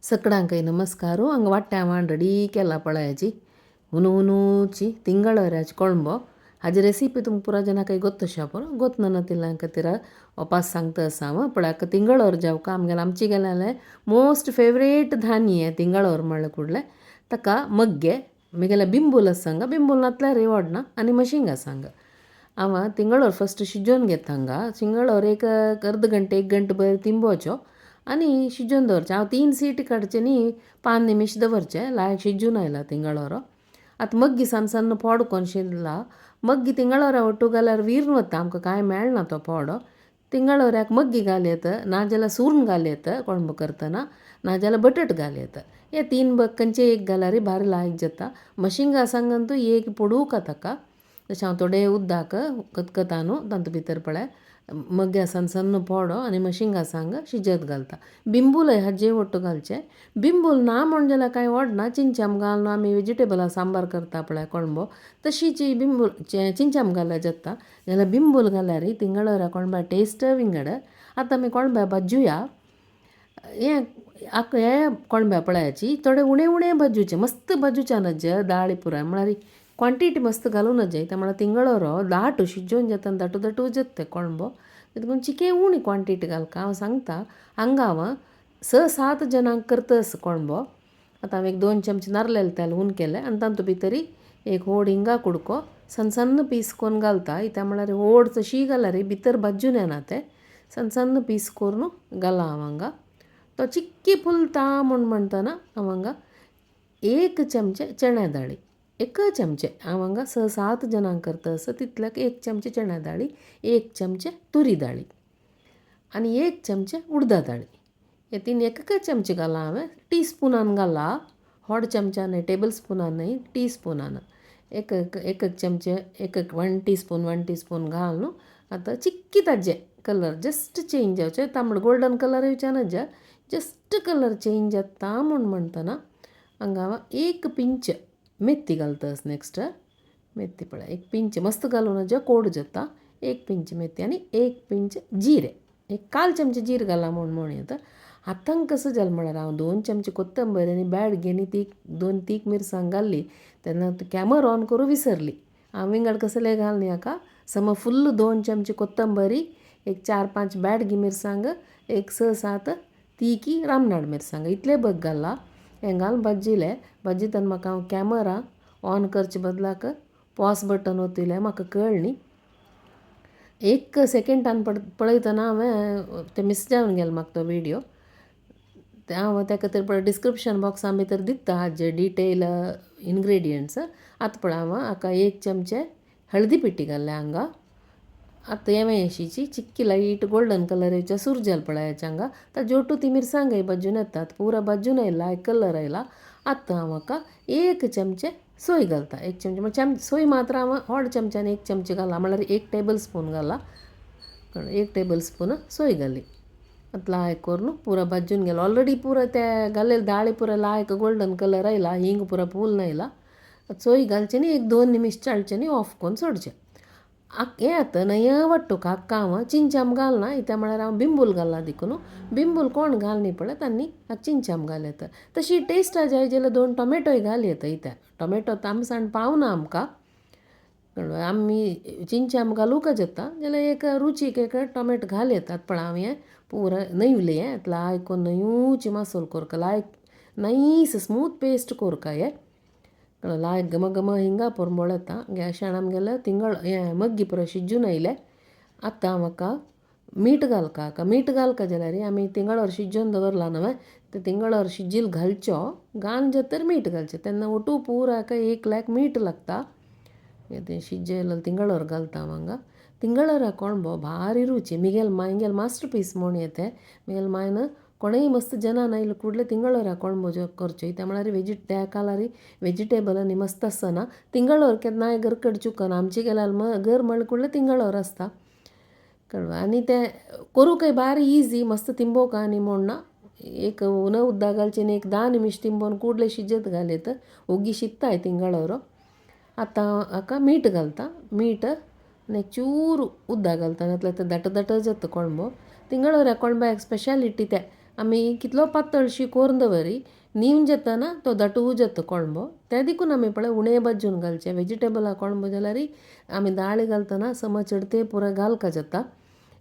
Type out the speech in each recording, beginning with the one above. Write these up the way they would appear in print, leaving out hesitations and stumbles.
सगळ्यांकाय नमस्कारू हंग वाट्या मांडडी केला पळयाची हुनूची ತಿಂಗಳವರೆಯಾಚಿ ಕೊಳ್ಂಬೋ हाजी रेसिपी तुमकां पुरा जना काही ಗೊತ್ತशा ಪುರ ಗೊತ್ತು ನನ್ನತಿಲ್ಲ ಅಂಕತ್ತೀರ ವಾಪಸ್ सांगता साम पळयाक ತಿಂಗಳವ್ರ जेवका आमगेले आमची गेल्याले मोस्ट फेवरेट धान्य ತಿಂಗಳವ್ರ म्हणले कुडले ताका मग्गे मिगेले बिंबूल सांग बिंबूल नातल्यार ओडना आनी मशिंगा सांग हांव ತಿಂಗಳವ್ರ फस्ट शिजोवन घेता हांगा ತಿಂಗಳವ್र एक अर्द गंटे 1 गंटे भर तिंबोचो आनी शिजोवन दवरचें हांव 3 सीटी काडचें न्ही 5 निमिश दवरचें लायक शिजून आयला ತಿಂಗಳವ್ರ आतां मग्गी सन्न सन्न पोड कोन्न शिजला मग्गी ತಿಂಗಳವ್ರ ಒಟ್ಟು घाल्यार विरून वता आमकां कांय मेळना तो पोडो ತಿಂಗಳವ್ರ್याक मग्गी घालयत नाजाल्यार सूर्ण घालयत कोळंब करतना नाजाल्यार बटाट घालयत हे 3 खंयचे एक घाल्यार भारी लायक जाता मशिंगा सांगंतू एक पडूका ताका तशें हांव थोडे उदकाक खतखता न्हू तातूंत भितर पळय मग्ग्या सन्न सन्न पोडो आनी मशिंगा सांग शिजत घालता बिंबूलय हाजे ಒಟ್ಟು घालचें बिंबूल ना म्हण जाल्यार कांय ओडना चिंचाम घालून आमी वेजिटेबला सांबार करता पळय कोळंबो तशीच बिंबूल चिंचाम घाल्यार जाता जाल्यार बिंबूल घाल्यार ತಿಂಗಳವ್ರ कोळंबा टेस्ट विंगड आतां आमी कोळंब्या भाजूया हे कोळंब्या पळयाची थोडे उणे उणे भाजूचे मस्त भाजूचे नज दाळी पुराय म्हळ्यार क्वांटिटी मस्त घालून जाय ते म्हळ्यार ತಿಂಗಳವ್ರ दाट शिजोवन जाता दाटू दाटू जाता कोळंबो देखून चिके उणी क्वांटिटी घालका हांव सांगता हांगा हांव 6-7 जनांक करतस कोळंबो आतां हांव एक 2 चमचे नारळेलें तेल उन केलें आनी तातूंत भितर एक व्हड हिंगा कुडको सन्न सन्न पीस करून घालता कित्याक म्हळ्यार व्हड तशी घाल्यार भितर भाजून येना ते सन्न सन्न पीस करून घाला हांव हांगा तो चिक्की फुलता म्हूण म्हणटना हांव हांगा 1 चमचे चण्या दाळी 1 चमचे हांव हांगा 6-7 जनांक करतस तितल्याक 1 चमचे चण्या दाळी 1 चमचे तुरी दाळी आनी 1 चमचे उडदा दाळी हे 3 एक चमचे घाला हांवें टीस्पुनान घाला व्हड चमच्यान न्हय टेबल स्पुनान न्हय टीस्पुनान एक चमचे 1 टीस्पून घाल न्हू आतां चिक्की ताजे कलर जस्ट चेंज जावचे तांबडो गोल्डन कलर येवचे ना जस्ट कलर चेंज जाता म्हूण म्हणटना हांगा हांव 1 पिंच मेथी घालतस नेक्स्ट मेथी पळय 1 पिंच मस्त घालून कोड जाता 1 पिंच मेथी आनी 1 पिंच जिरे 1 चमचे जीर घाला म्हूण येता आतां कसं जालें म्हळ्यार हांव 2 चमचे कोथंबीर आनी बॅडगी आनी ती 2 तीख मिरसांग घाल्ली तेन्ना कॅमर ऑन करूं विसरली हांव विंगड कसले घालनी हाका सम फुल्ल 2 चमचे कोथंबरी एक 4-5 बॅडगी मिरसांग एक 6-7 तीखी रामनाड मिरसांग इतले बग घाला हें घालून भाजिलें तेन्ना म्हाका हांव कॅमरा ऑन करचे बदलाक पॉज बटन ओतिलें म्हाका कळ्ळी 1 सेकंडान पळयतना हांवें तें मिस जावन गेलो म्हाका तो विडियो ते हांव त्या खातीर पळय डिस्क्रिप्शन बॉक्सान भितर दिता हाजे डिटेल इनग्रेडियंट्स आतां पळय हांव हाका 1 चमचे हळदी पिठी घाल्ल्या हांगा आतां येमेशीची चिक्की लायट गोल्डन कलर येवचे सुरजल पळयाचे हांगा ताजे ಒಟ್ಟು ती मिरसांगय भाजून येतात पुरा भाजून येयला कलर येयला आतां हांव हाका 1 चमचे सोय घालता 1 चमचे सोय मात्र हांव व्हड चमच्यान 1 चमचे घाला म्हळ्यार 1 टेबल स्पून घाला 1 टेबल स्पून सोय घाली आतां लायक करून पुरा भाजून गेलो ऑलरेडी पुरा ते घालेले दाळी पुरा लायक गोल्डन कलर येयला हिंग पुरा फूल येयला सोय घालचे न्ही 1-2 निमिश चाळचे न्ही ऑफ करून सोडचे हें आतां नय वाट्टूक हाका हांव चिंचाम घालना कित्याक म्हळ्यार हांव बिंबूल घाला देखून बिंबूल कोण घालनी पळय तांणी हाका चिंचाम घालयत तशी टेस्ट जाय जाल्यार 2 टोमॅटोय घालयत कित्याक टोमॅटो तामसाण पावना आमकां आमी चिंचाम घालूंक जाता जाल्यार एक रुचीक 1 टोमॅटो घालयतात पण हांव हें पुरा न्हयवलें हें लायक करून न्हयूची मासोल कोरका लायक नायस स्मूथ पेस्ट कोरका हें लायक घम हिंगा पोरमोळ येता गॅशान आमगेलें हें मग्गी पुरो शिजून येयलें आतां हांव हाका मीठ घालका हाका मीठ घालका जाल्यार आमी ತಿಂಗಳವ್ರ शिजोवन दवरला न्हय ते ತಿಂಗಳವ್ರ शिजील घालचो घालन जातर मीठ घालचें तेन्ना ಒಟ್ಟು पुरा हाका 1 लायक मीठ लागता तें शिजयलें ತಿಂಗಳವ್ರ घालता हांव हांगा ತಿಂಗಳವ್ರ कोळंबो भारी रुची मिगेल मास्टर पीस म्हूण येतें मिगेल मायन कोणेय मस्त जनान आयले कुडले ತಿಂಗಳವ್ರ कोळंबो करच्यो त्या म्हळ्यार त्या कालार वेजिटेबल आनी मस्त आसना ತಿಂಗಳವ್ರ केन्नाय घर कडचुकन आमचे गेल्यार घर म्हणले कुडले ತಿಂಗಳವ್ರ आसता कळ्ळें आनी तें करूंकय बारी इजी मस्त तिंबोवक आनी म्हूण ना एक उन उदक घालचें आनी एक 10 निमिश तिंबोवन कुडले शिजत घालयत ओगी शिजताय ತಿಂಗಳವ್ರ आतां हाका मीठ घालता मीठ आनी एक चूर उदक घालता नाजाल्यार तें दाट जाता कोळंबो ತಿಂಗಳವ್ರ कोळंब्याक स्पेशालिटी तें आमी कितलो पातळशी कोरून दवरी नीव जेता ना तो दाटू जेता कोळंबो त्या देखून आमी पळय उणे भाजून घालचे वेजिटेबला कोळंबो जाल्यार आमी दाळी घालतना सम चिडते पुरो घालका जाता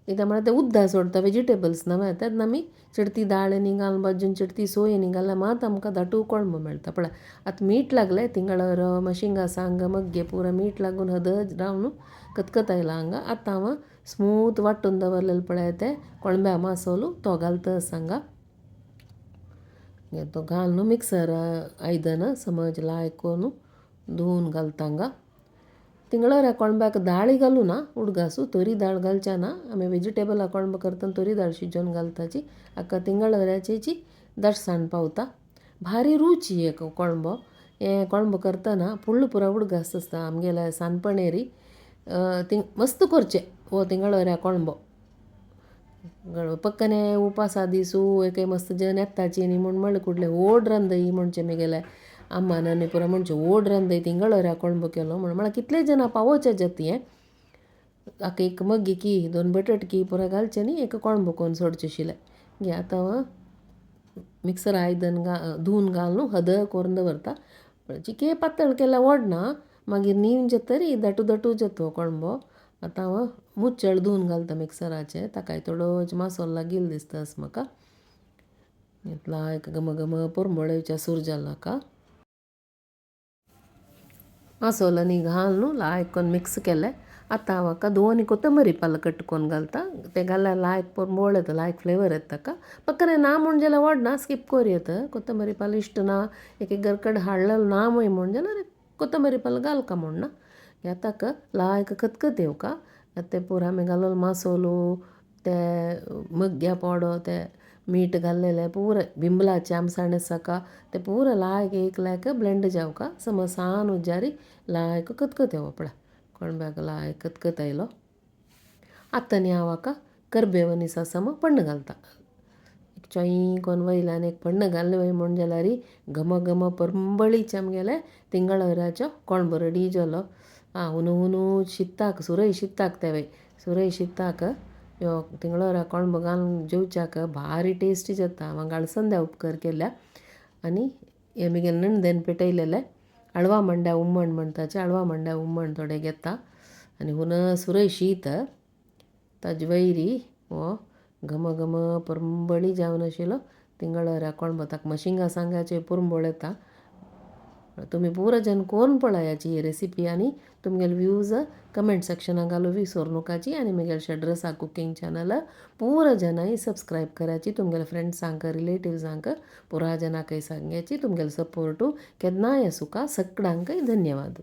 कित्याक म्हळ्यार ते उद्दा सोडता वेजिटेबल्स न्हय तेन्ना आमी चिडती दाळींनी घालून भाजून चिडती सोयेनी घाल्यार मात आमकां दाटू कोळंबो मेळटा पळय आतां मीठ लागलें तिंगळर मशिंगा सांग मग्गे पुरो मीठ लागून हद रावन कतकत आयला हांगा आतां हांव स्मूथ वांटून दवरलेलो पळय ते कोळंब्या मसालो तो घालता सांगा तो घालून मिक्सर आयदन समज लायक करून धुवन घालता हांगा तिंगळऱ्या कोळंब्याक दाळी घालू ना उडगासू तोरी दाळ घालच्या ना आमी वेजिटेबला कोळंबो करतना तोरी दाळ शिजोवन घालताची हाका तिंगळऱ्याची दटसाण पावता भारी रुची एक कोळंबो हें कोळंबो करतना फुडलो पुरो उडगास आसता आमगेल्या सानपणेरी मस्त करचें हो तिंगळऱ्या कोळंबो पक्कने उपासा दिसू एक मस्त जेवण येताची न्ही म्हूण म्हणलें कुडलें ओड रांदय म्हणचें म्हगेलें अम्मान आनी पुरो म्हणचें ओड रांदय तिंगळऱ्या कोळंबो केलो म्हळ्यार कितले जाणां पावोवचें जाती हें हाका एक मग्गी की 2 बटाटकी पुरो घालचें न्ही एक कोळंबो करून सोडचें आशिल्लें घे आतां मिक्सर आयदन धुवन घालून हद करून दवरता चिके पातळ केल्यार ओडना मागीर नीव जेतरी दाटू दाटू जेतो कोळंबो आतां हांव मुच्चळ धुवन घालता मिक्सराचें ताकाय थोडोच मसालो लागील दिसता म्हाका इतला एक घम पुरमळेच्या सूर जाला का मसालो न्ही घालून लायक करून मिक्स केलें आतां हांव हाका दोनी कोथंबरी पालो कట్టుకొని घालता ते घाल्यार लायक पुरमळ येता लायक फ्लेवर येता ताका पక్కనే ना म्हूण जाल्यार ओडना स्कीप कोरयेत कोथंबरी पालो इश्ट ना एक गरकड हाडलेलो ना म्हूण जाल्यार कोथंबरी पालो घालका म्हूण ना ताका लायक खतखत येवका ते पुरो आमी घालोलो मसालो ते मग्ग्या पोडो ते मीठ घाल्लेले पुरो बिंबलाचे आमसाण आसा ते पुरो लायक एक लायक ब्लेंड जावका समज सान उज्जारी लायक खतखत येवो पळय कोळंब्याक लायक खतखत आयलो आतां न्ही हांव हाका करबेव आनी सासम पण्ण घालता चॉई कोन्न वयल्यान एक पण्ण घाललें वय म्हूण जाल्यार घम परंबळीचे आमगेले तिंगळऱ्याचो कोळंबो रेडी जालो उनू शिताक सुरय शिताक तेवय सुरय शिताक ह्यो तिंगळऱ्या कोळंबो घालून जेवच्याक भारी टेस्टी जाता हांव अळसंद्या उपकार केल्या आनी हे म्हगेले नणंदेन पेटयलेले अळवा मंड्या हुमण म्हणटाचे अळवा मंड्या हुमण थोडे घेता आनी हुन सुरय शीत ताजे वयरी हो घम पुरंबळी जावन आशिल्लो तिंगळऱ्या कोळंबो ताका मशिंगा सांगाचे पुरंबळ येता तुमी पुरो जन करून पळयाची ही रेसिपी आनी तुमगेले व्यूज कमेंट सेक्शनाक घालूं विसरू नकाची आनी म्हगेले शेड्रसा कुकिंग चॅनल पुरो जनाय सब्सक्रायब कराची तुमगेले फ्रेंड्सांक रिलेटिव्सांक पुरा जनाकय सांगाची तुमगेलो सपोर्टू केन्नाय आसूं का सगळ्यांक धन्यवाद.